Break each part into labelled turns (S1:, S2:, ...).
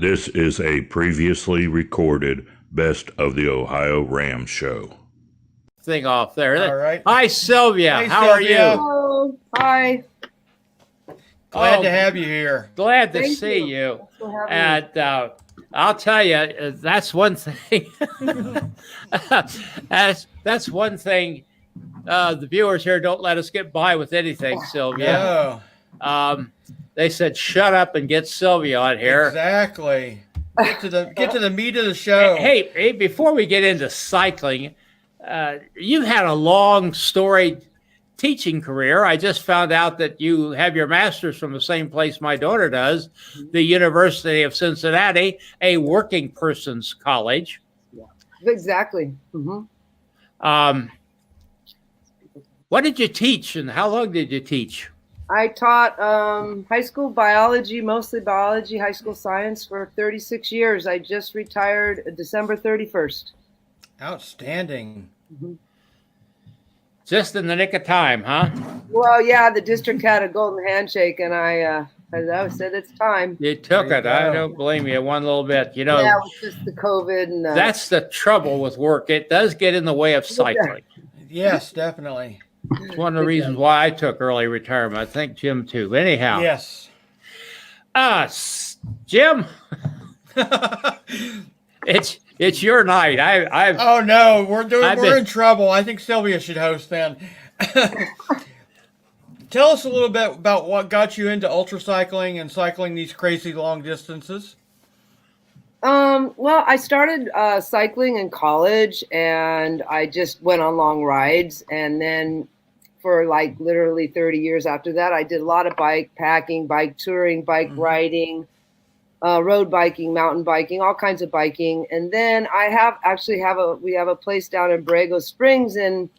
S1: This is a previously recorded Best of the OhioRAAM show.
S2: Thing off there.
S3: All right.
S2: Hi, Sylvia.
S3: Hey,
S2: How
S3: Sylvia.
S2: are you?
S4: Hello. Hi.
S3: Glad to have you here.
S2: Glad to
S4: Thank
S2: see
S4: you.
S2: you.
S4: Thanks for having me.
S2: And I'll tell you, that's one thing. that's one thing. The viewers here don't let us get by with anything, Sylvia.
S3: No,
S2: They said, "Shut up and get Sylvia on here."
S3: exactly. Get to the meat of the show.
S2: Hey, before we get into cycling, you've had a long storied teaching career. I just found out that you have your master's from the same place my daughter does, the University of Cincinnati, a working person's college.
S4: Exactly. Mm-hmm.
S2: What did you teach, and how long did you teach?
S4: I taught high school biology, mostly biology, high school science for 36 years. I just retired December 31st.
S3: Outstanding.
S4: Mm-hmm.
S2: Just in the nick of time, huh?
S4: Well, yeah, the district had a golden handshake, and I said it's time.
S2: You took
S3: There
S2: it.
S3: you
S2: I
S3: go.
S2: don't blame you one little bit. You know,
S4: Yeah, it was just the COVID. And
S2: that's the trouble with work. It does get in the way of cycling.
S3: Yes, definitely.
S2: It's one of the reasons why I took early retirement. I think Jim too. Anyhow,
S3: Yes.
S2: Jim, it's your night. I've
S3: Oh no, we're
S2: been-
S3: in trouble. I think Sylvia should host then. Tell us a little bit about what got you into ultracycling and cycling these crazy long distances.
S4: Well, I started cycling in college, and I just went on long rides. And then for like literally 30 years after that, I did a lot of bike packing, bike touring, bike riding, road biking, mountain biking, all kinds of biking. And then we have a place down in Borrego Springs. And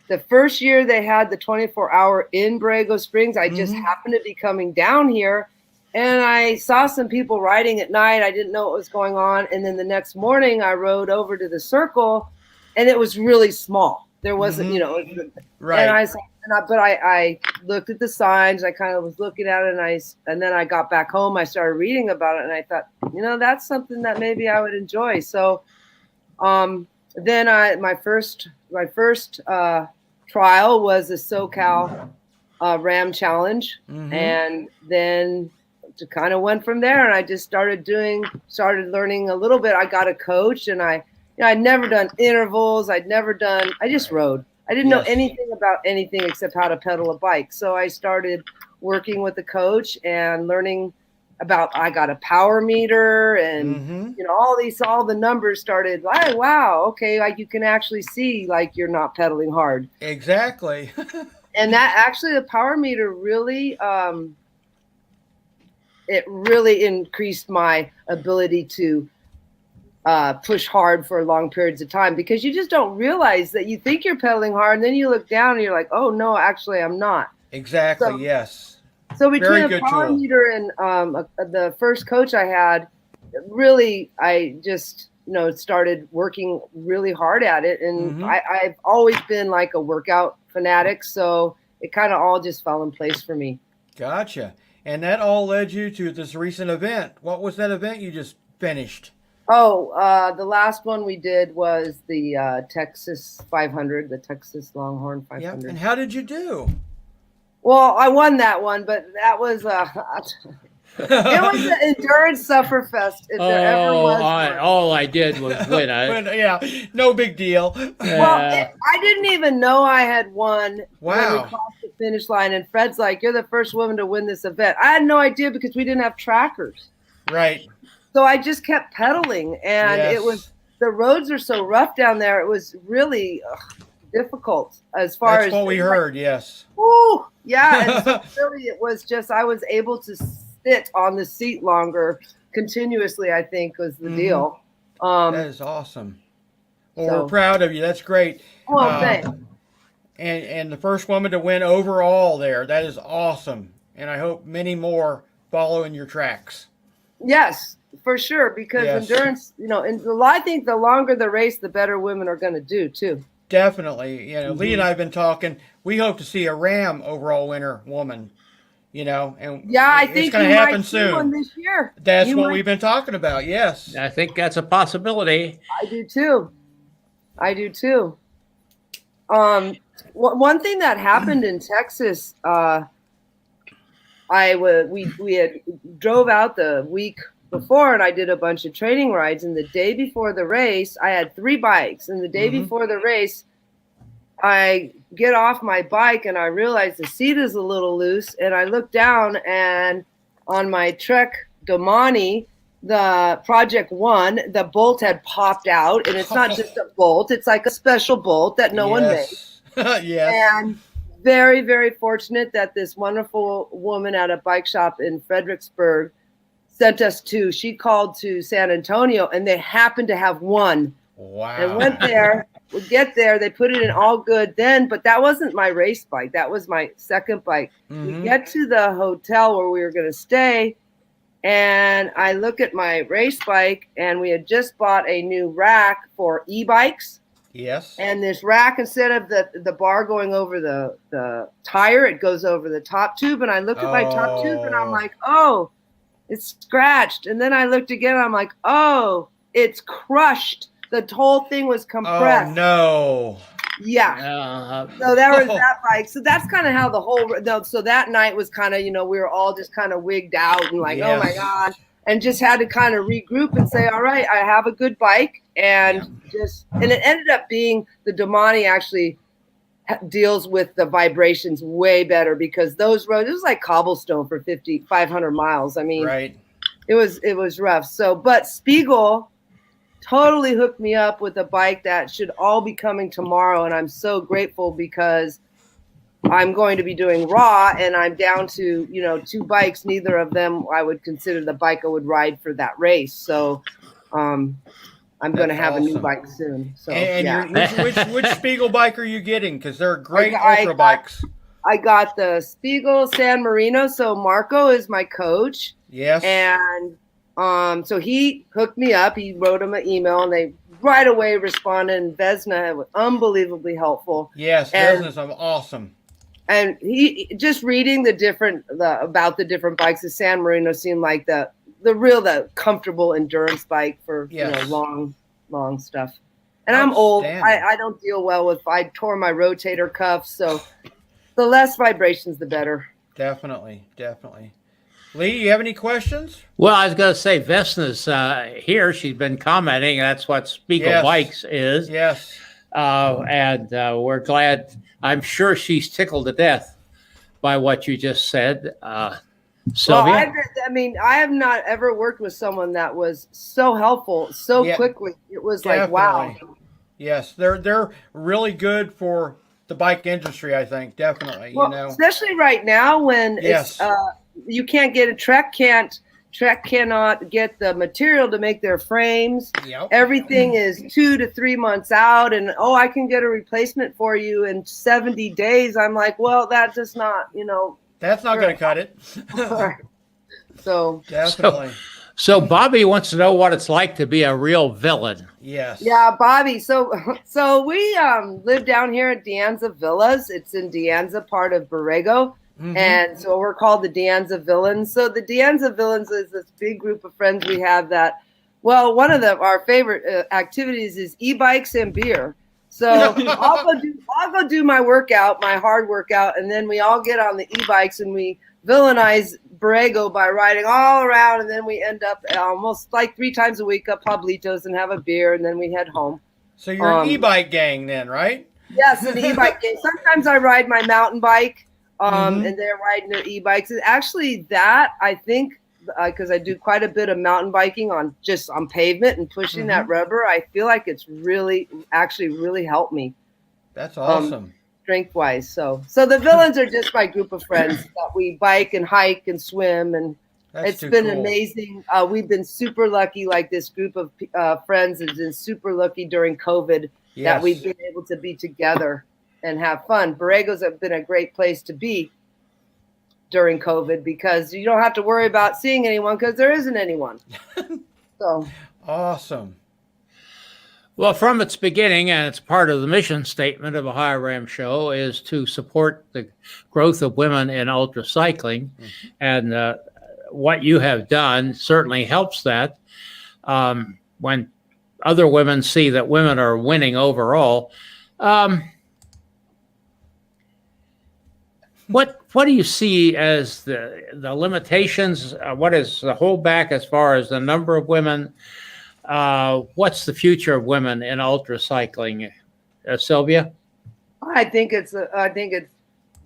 S4: the first year they had the 24-hour in Borrego Springs, I just happened to be coming down here. And I saw some people riding at night. I didn't know what was going on. And then the next morning I rode over to the circle, and it was really small. There wasn't,
S3: Right.
S4: And I looked at the signs. I kind of was looking at it, and then I got back home. I started reading about it, and I thought, that's something that maybe I would enjoy. So then my first trial was a SoCal RAM challenge, and then to kind of went from there, and I just started learning a little bit. I got a coach, and I'd never done intervals. I just rode. I didn't know anything about anything except how to pedal a bike. So I started working with a coach and learning about, I got a power meter, and all the numbers started like, wow, okay, like you can actually see like you're not pedaling hard.
S3: Exactly.
S4: And that actually, the power meter really it really increased my ability to push hard for long periods of time, because you just don't realize that you think you're pedaling hard, and then you look down and you're like, oh no, actually I'm not.
S3: Exactly.
S4: So-
S3: yes.
S4: So between
S3: Very
S4: a
S3: good
S4: power
S3: tool.
S4: meter and the first coach I had, really, I just started working really hard at it, and I've always been like a workout fanatic, so it kind of all just fell in place for me.
S3: Gotcha. And that all led you to this recent event. What was that event you just finished?
S4: Oh, the last one we did was the Texas 500, the Texas Longhorn 500.
S3: Yep. And how did you do?
S4: Well, I won that one, but that was it was an endurance sufferfest if there ever was one.
S2: All I did was win.
S3: Yeah, no big deal.
S4: Well, I didn't even know I had won when we
S3: Wow.
S4: crossed the finish line. And Fred's like, "You're the first woman to win this event." I had no idea because we didn't have trackers.
S3: Right.
S4: So I just kept pedaling, and
S3: Yes.
S4: the roads are so rough down there. It was really difficult as far
S3: That's
S4: as
S3: what we heard. Yes.
S4: Woo, yeah, and so really it was just I was able to sit on the seat longer continuously, I think was the deal.
S3: That is awesome. Well,
S4: So-
S3: we're proud of you. That's great.
S4: Well, thanks.
S3: And the first woman to win overall there. That is awesome. And I hope many more follow in your tracks.
S4: Yes, for sure, because
S3: Yes.
S4: endurance, I think the longer the race, the better women are going to do too.
S3: Definitely. Lee and I have been talking. We hope to see a RAM overall winner woman and
S4: Yeah, I
S3: it's
S4: think
S3: going
S4: you
S3: to
S4: might
S3: happen
S4: do one
S3: soon.
S4: this year.
S3: That's
S4: You
S3: what
S4: might-
S3: we've been talking about. Yes.
S2: I think that's a possibility.
S4: I do too. I do too. One thing that happened in Texas, we had drove out the week before, and I did a bunch of training rides. And the day before the race, I had 3 bikes. And the day before the race, I get off my bike and I realize the seat is a little loose. And I look down, and on my Trek Domani, the Project One, the bolt had popped out. And it's not just a bolt, it's like a special bolt that no one made.
S3: Yes.
S4: And very, very fortunate that this wonderful woman at a bike shop in Fredericksburg sent us to, she called to San Antonio, and they happened to have one.
S3: Wow.
S4: And went there, we get there, they put it in all good then, but that wasn't my race bike. That was my second bike. We get to the hotel where we were going to stay, and I look at my race bike, and we had just bought a new rack for e-bikes.
S3: Yes.
S4: And this rack, instead of the bar going over the tire, it goes over the top tube. And I look at my top tube, and I'm like, oh, it's scratched. And then I looked again, and I'm like, oh, it's crushed. The whole thing was compressed.
S3: Oh, no.
S4: Yeah. So there was that bike. So that's kind of how the whole, so that night was kind of, we were all just kind of wigged out and like, oh my God. And just had to kind of regroup and say, all right, I have a good bike. And and it ended up being the Domani actually deals with the vibrations way better, because those roads, it was like cobblestone for 500 miles. I mean, it was rough. So, but Spiegel totally hooked me up with a bike that should all be coming tomorrow. And I'm so grateful, because I'm going to be doing raw, and I'm down to, 2 bikes. Neither of them I would consider the bike I would ride for that race. So I'm going to have a new bike soon. So,
S3: and which Spiegel bike are you getting? Because they're great ultra bikes.
S4: I got the Spiegel San Marino. So Marco is my coach.
S3: Yes.
S4: And so he hooked me up. He wrote him an email, and they right away responded. And Vesna was unbelievably helpful.
S3: Yes, Vesna's awesome.
S4: And he just reading about the different bikes. The San Marino seemed like the comfortable endurance bike for long stuff. And I'm old. I don't deal well with. I tore my rotator cuff, so the less vibrations, the better.
S3: Definitely. Lee, you have any questions?
S2: Well, I was going to say, Vesna's here. She's been commenting. That's what Spiegel Bikes is.
S3: Yes.
S2: And we're glad. I'm sure she's tickled to death by what you just said, Sylvia.
S4: Well, I have not ever worked with someone that was so helpful so quickly. It was like, wow.
S3: Yes, they're really good for the bike industry, I think. Definitely,
S4: especially right now when it's you can't get Trek cannot get the material to make their frames.
S3: Yep.
S4: Everything is 2 to 3 months out, and I can get a replacement for you in 70 days. I'm like, well, that does not,
S3: that's not going to cut it.
S4: So
S3: definitely.
S2: So Bobby wants to know what it's like to be a real villain.
S3: Yes.
S4: Yeah, Bobby. So we live down here at De Anza Villas. It's in De Anza, part of Borrego. And so we're called the De Anza Villains. So the De Anza Villains is this big group of friends we have that, one of our favorite activities is e-bikes and beer. So I'll go do my workout, my hard workout, and then we all get on the e-bikes and we villainize Borrego by riding all around, and then we end up almost like 3 times a week at Pablitos and have a beer, and then we head home.
S3: So you're an e-bike gang then, right?
S4: Yes, an e-bike gang. Sometimes I ride my mountain bike. And they're riding their e-bikes. And actually I think, because I do quite a bit of mountain biking on pavement and pushing that rubber, I feel like it's really helped me.
S3: That's awesome.
S4: Strength wise. So the villains are just my group of friends that we bike and hike and swim, and it's been amazing. We've been super lucky. Like this group of friends has been super lucky during COVID that we've been able to be together and have fun. Borrego's have been a great place to be during COVID, because you don't have to worry about seeing anyone, because there isn't anyone. So
S3: awesome.
S2: Well, from its beginning, and it's part of the mission statement of OhioRAAM show, is to support the growth of women in ultracycling. And what you have done certainly helps that. When other women see that women are winning overall, what do you see as the limitations? What is the holdback as far as the number of women? What's the future of women in ultracycling, Sylvia?
S4: I think it's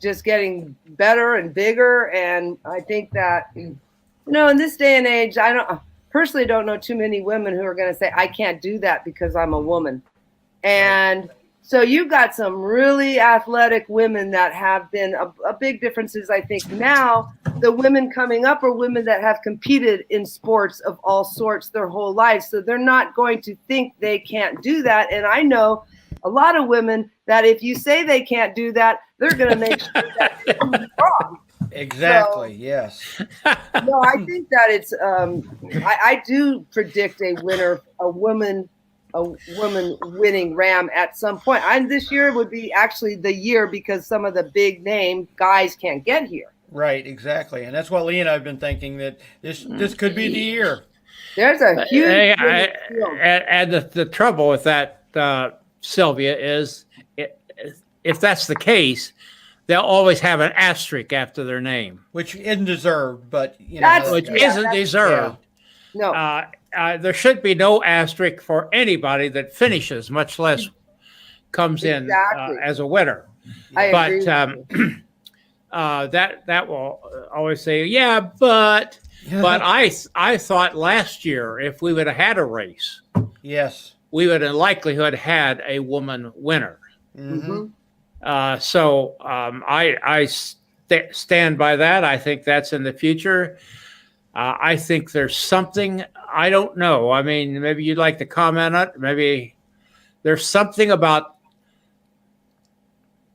S4: just getting better and bigger, and I think that in this day and age, I personally don't know too many women who are going to say I can't do that because I'm a woman. And so you've got some really athletic women that have been a big differences. I think now the women coming up are women that have competed in sports of all sorts their whole lives. So they're not going to think they can't do that. And I know a lot of women that if you say they can't do that, they're going to make sure that it's wrong.
S3: Exactly. So, yes.
S4: No, I think that it's, I do predict a woman winning RAM at some point. This year would be actually the year because some of the big name guys can't get here.
S3: Right, exactly. And that's what Lee and I have been thinking, that this could be the year.
S4: There's a huge
S2: and the trouble with that, Sylvia, is if that's the case, they'll always have an asterisk after their name.
S3: Which isn't deserved, but
S2: which isn't deserved.
S4: Yeah.
S2: No. There should be no asterisk for anybody that finishes, much less comes in as a winner.
S4: I agree
S2: that will always say, but I thought last year if we would have had a race,
S3: yes,
S2: we would in likelihood had a woman winner.
S4: Mm-hmm.
S2: So I stand by that. I think that's in the future. I think there's something, I don't know. I mean, maybe you'd like to comment on it. Maybe there's something about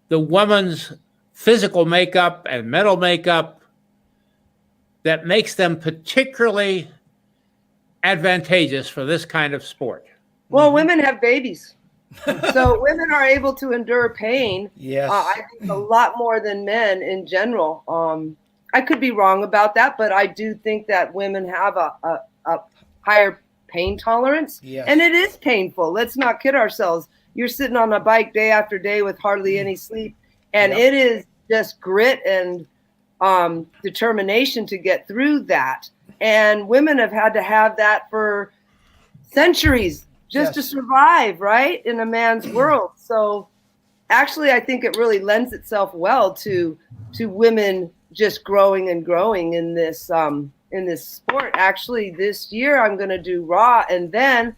S2: the woman's physical makeup and mental makeup that makes them particularly advantageous for this kind of sport.
S4: Well, women have babies. So women are able to endure pain.
S3: Yes.
S4: I think a lot more than men in general. I could be wrong about that, but I do think that women have a higher pain tolerance.
S3: Yes.
S4: And it is painful. Let's not kid ourselves. You're sitting on a bike day after day with hardly any sleep, and it is just grit and determination to get through that. And women have had to have that for centuries just to survive, right, in a man's world. So actually, I think it really lends itself well to women just growing and growing in this sport. Actually, this year I'm going to do RAAM, and then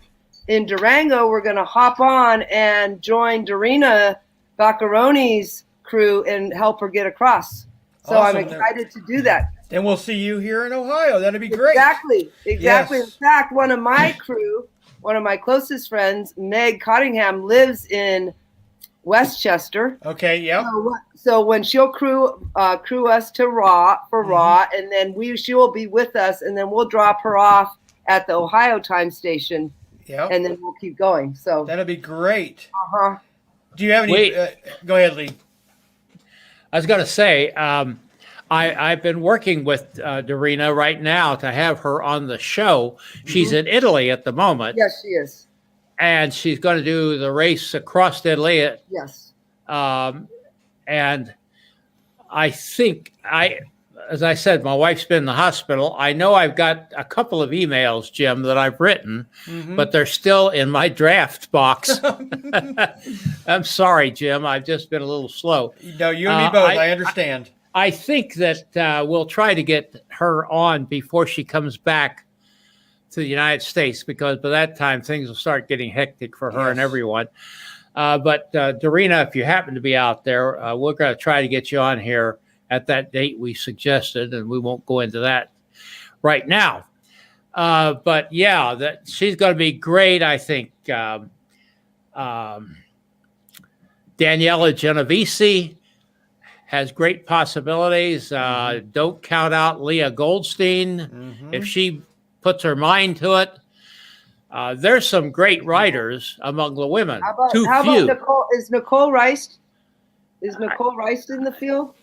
S4: in Durango we're going to hop on and join Dorina Baccaroni's crew and help her get across. So awesome. I'm excited to do that.
S3: Then we'll see you here in Ohio. That'd be great.
S4: Exactly. Yes. In fact, one of my closest friends, Meg Cottingham, lives in Westchester.
S3: Okay, yeah.
S4: So when she'll crew us to RAAM, and then she will be with us, and then we'll drop her off at the Ohio time station.
S3: Yeah.
S4: And then we'll keep going. So
S3: that'd be great.
S4: Uh-huh.
S3: Do you have any? Go ahead, Lee.
S2: I was going to say, I've been working with Dorina right now to have her on the show. She's in Italy at the moment.
S4: Yes, she is.
S2: And she's going to do the race across Italy.
S4: Yes.
S2: And I think as I said, my wife's been in the hospital. I know I've got a couple of emails, Jim, that I've written, but they're still in my draft box. I'm sorry, Jim. I've just been a little slow.
S3: No, you and me both. I understand.
S2: I think that we'll try to get her on before she comes back to the United States, because by that time things will start getting hectic for her and everyone. But Dorina, if you happen to be out there, we're going to try to get you on here at that date we suggested, and we won't go into that right now. But yeah, she's going to be great, I think. Daniela Genovese has great possibilities. Don't count out Leah Goldstein if she puts her mind to it. there's some great riders among the women.
S4: How about Nicole? Is Nicole Rice? Is Nicole Rice in the field?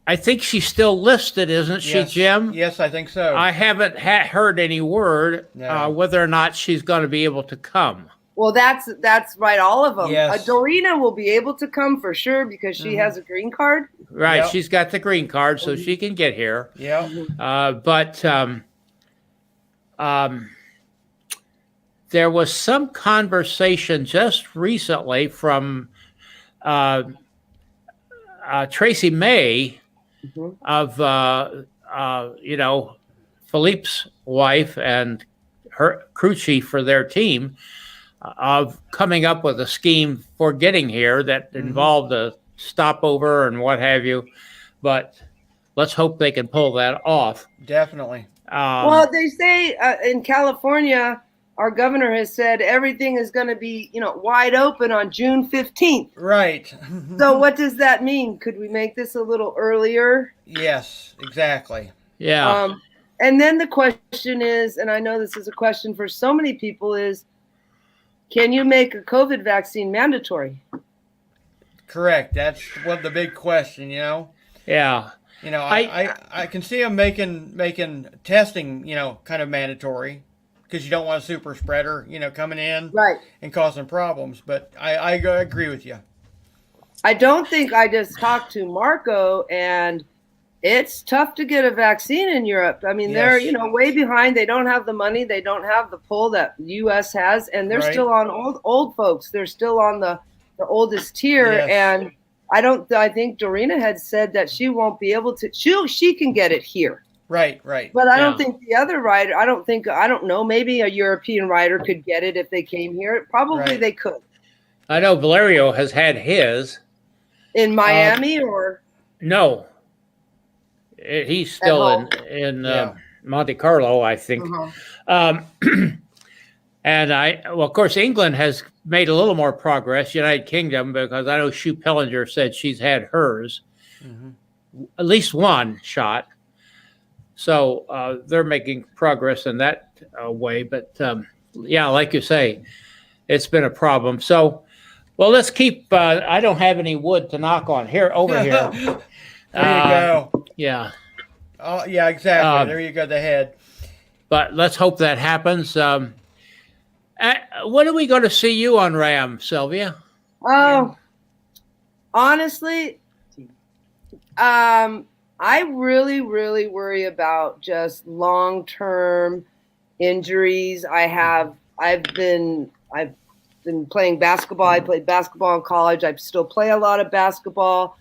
S2: I think she's still listed, isn't she, Jim?
S3: Yes, I think so.
S2: I haven't heard any word whether or not she's going to be able to come.
S4: Well, that's right. All of them.
S3: Yes.
S4: Dorina will be able to come for sure because she has a green card.
S2: Right.
S3: Yep.
S2: She's got the green card, so she can get here.
S3: Yeah.
S2: But there was some conversation just recently from Tracy May of, Philippe's wife and her crew chief for their team of coming up with a scheme for getting here that involved a stopover and what have you. But let's hope they can pull that off.
S3: Definitely.
S4: Well, they say in California, our governor has said everything is going to be, wide open on June 15th.
S3: Right.
S4: So what does that mean? Could we make this a little earlier?
S3: Yes, exactly.
S2: Yeah.
S4: And then the question is, and I know this is a question for so many people, is can you make a COVID vaccine mandatory?
S3: Correct. That's what the big question,
S2: Yeah.
S3: I can see them making testing, kind of mandatory because you don't want a super spreader, coming in and causing problems. But I agree with you.
S4: I don't think I just talked to Marco, and it's tough to get a vaccine in Europe. I mean, they're, way behind. They don't have the money. They don't have the pull that the U.S. has, and they're still on old folks. They're still on the oldest tier, and I think Dorina had said that she won't be able to. She can get it here.
S3: Right.
S4: But I don't think the other rider. I don't know. Maybe a European rider could get it if they came here. Probably they could.
S2: I know Valerio has had his
S4: in Miami or
S2: no. He's still in Monte Carlo, I think. And of course, England has made a little more progress, United Kingdom, because I know Sue Pellinger said she's had hers, at least one shot. So they're making progress in that way. But like you say, it's been a problem. So, well, let's keep, I don't have any wood to knock on over here.
S3: There you go.
S2: Yeah.
S3: Oh, yeah, exactly. There you go, the head.
S2: But let's hope that happens. When are we going to see you on RAM, Sylvia?
S4: Oh, honestly, I really, really worry about just long-term injuries. I've been playing basketball. I played basketball in college. I still play a lot of basketball.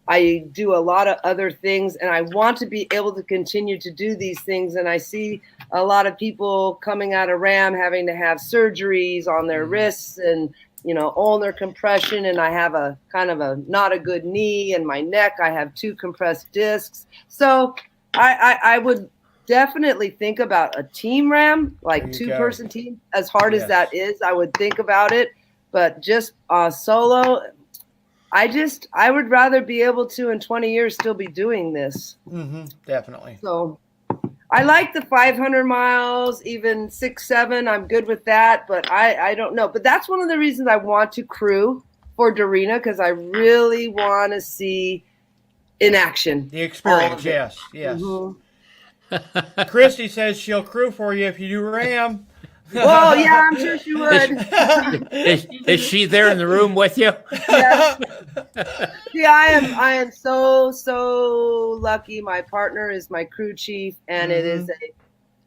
S4: I do a lot of other things, and I want to be able to continue to do these things. And I see a lot of people coming out of RAM having to have surgeries on their wrists and, ulnar compression. And I have a kind of a not a good knee, and my neck, I have 2 compressed discs. So I would definitely think about a team RAM, like 2-person team. As hard as that is, I would think about it. But just solo, I would rather be able to in 20 years still be doing this.
S3: Definitely.
S4: So I like the 500 miles, even 6, 7. I'm good with that, but I don't know. But that's one of the reasons I want to crew for Dorina, because I really want to see in action.
S3: The experience, yes. Christy says she'll crew for you if you do RAM.
S4: Well, yeah, I'm sure she would.
S2: Is she there in the room with you?
S4: Yes. See, I am so lucky. My partner is my crew chief, and it is a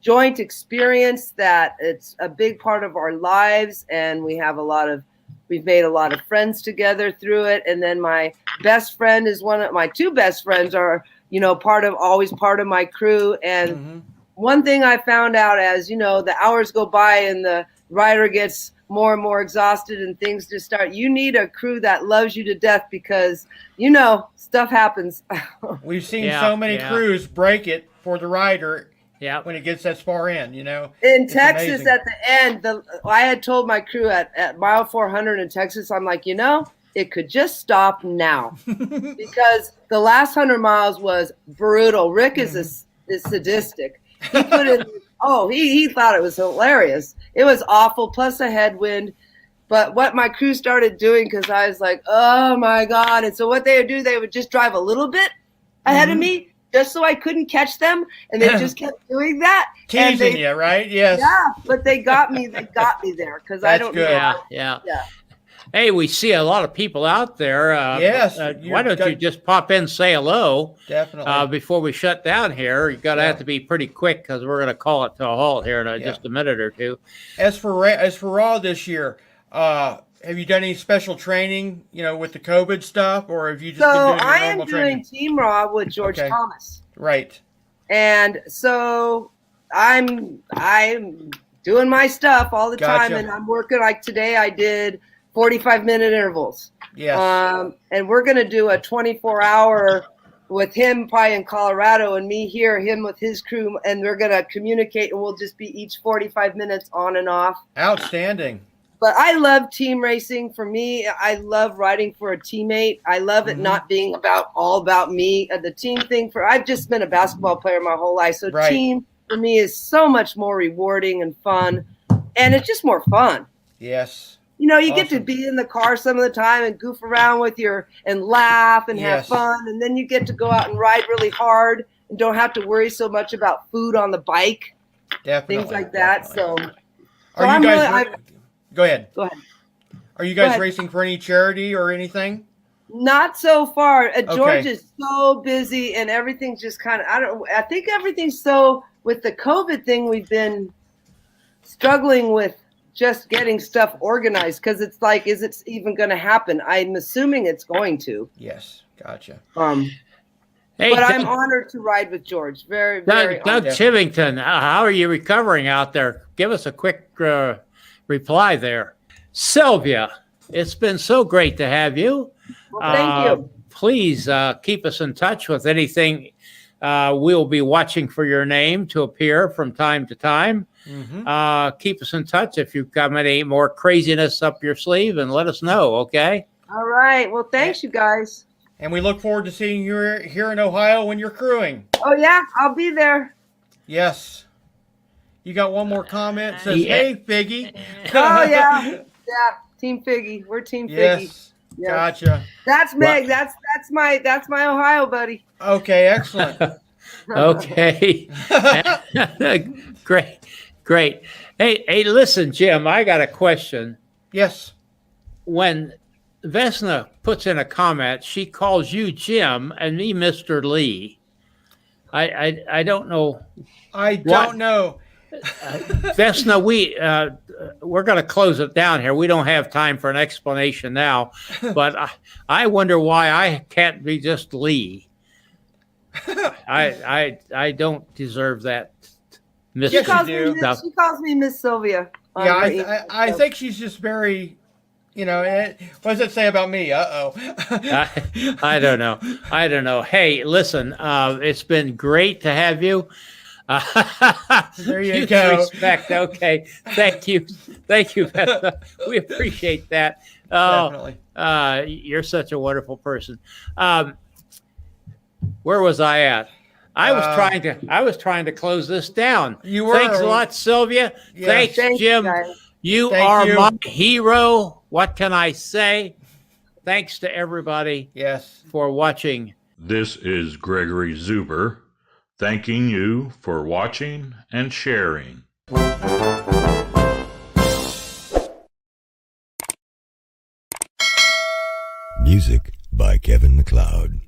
S4: joint experience that it's a big part of our lives, and we've made a lot of friends together through it. And then my best friend is one of my 2 best friends are, always part of my crew. And one thing I found out as, the hours go by and the rider gets more and more exhausted and things just start, you need a crew that loves you to death because, stuff happens.
S3: We've seen so many crews break it for the rider when it gets that far in,
S4: In Texas, amazing. At the end, I had told my crew at mile 400 in Texas, I'm like, it could just stop now because the last 100 miles was brutal. Rick is sadistic. He put in Oh, he thought it was hilarious. It was awful, plus a headwind. But what my crew started doing, because I was like, oh my God. And so what they would do, they would just drive a little bit ahead of me just so I couldn't catch them. And they just kept doing that.
S3: Teasing you, right? Yes.
S4: Yeah, but they got me. They got me there because I don't
S3: good.
S4: know.
S2: Yeah. Hey, we see a lot of people out there.
S3: Yes.
S2: Why don't you just pop in, say hello?
S3: Definitely.
S2: Before we shut down here, you're going to have to be pretty quick because we're going to call it to a halt here in just a minute or two.
S3: As for RAW this year, have you done any special training, with the COVID stuff, or have you just been doing normal training?
S4: So I am doing Team Raw with George Thomas.
S3: Right.
S4: And so I'm doing my stuff all the time, and I'm working. Like today, I did 45-minute intervals.
S3: Yes.
S4: And we're going to do a 24-hour with him probably in Colorado and me here, him with his crew, and we're going to communicate, and we'll just be each 45 minutes on and off.
S3: Outstanding.
S4: But I love team racing. For me, I love riding for a teammate. I love it not being all about me. The team thing, I've just been a basketball player my whole life. So team for me is so much more rewarding and fun, and it's just more fun.
S3: Yes.
S4: You get to be in the car some of the time and goof around and laugh and have fun. And then you get to go out and ride really hard and don't have to worry so much about food on the bike.
S3: Definitely.
S4: Things like that. So
S3: are you guys go ahead.
S4: Go ahead.
S3: Are you guys racing for any charity or anything?
S4: Not so far. George is so busy and everything's just kind of, I think everything's with the COVID thing, we've been struggling with just getting stuff organized because it's like, is it even going to happen? I'm assuming it's going to.
S3: Yes, gotcha.
S2: Hey,
S4: but I'm honored to ride with George. Very, very
S2: Doug
S4: honored.
S2: Chivington, how are you recovering out there? Give us a quick reply there. Sylvia, it's been so great to have you.
S4: Well, thank you.
S2: Please keep us in touch with anything. We'll be watching for your name to appear from time to time. Keep us in touch if you've got any more craziness up your sleeve and let us know, okay?
S4: All right. Well, thanks, you guys.
S3: And we look forward to seeing you here in Ohio when you're crewing.
S4: Oh, yeah. I'll be there.
S3: Yes. You got one more comment? It says, hey, Figgy.
S4: Oh, yeah. Yeah. Team Figgy. We're Team Figgy.
S3: Yes. Gotcha.
S4: That's Meg. That's my Ohio buddy.
S3: Okay, excellent.
S2: Okay. Great. Hey, listen, Jim, I got a question.
S3: Yes.
S2: When Vesna puts in a comment, she calls you Jim and me Mr. Lee. I don't know.
S3: I don't know.
S2: Vesna, we're going to close it down here. We don't have time for an explanation now, but I wonder why I can't be just Lee. I don't deserve that.
S3: Yes,
S4: she calls me Miss Sylvia.
S3: Yeah, I think she's just very, what does it say about me?
S2: I don't know. Hey, listen, it's been great to have you.
S3: There you go.
S2: Respect. Okay. Thank you, Vesna. We appreciate that.
S3: Definitely.
S2: You're such a wonderful person. Where was I at? I was trying to close this down.
S3: You were.
S2: Thanks a lot, Sylvia.
S3: Yes.
S2: Thanks, Jim. You
S3: Thank
S2: are
S3: you.
S2: my hero. What can I say? Thanks to everybody for watching.
S1: This is Gregory Zuber, thanking you for watching and sharing.
S5: Music by Kevin MacLeod.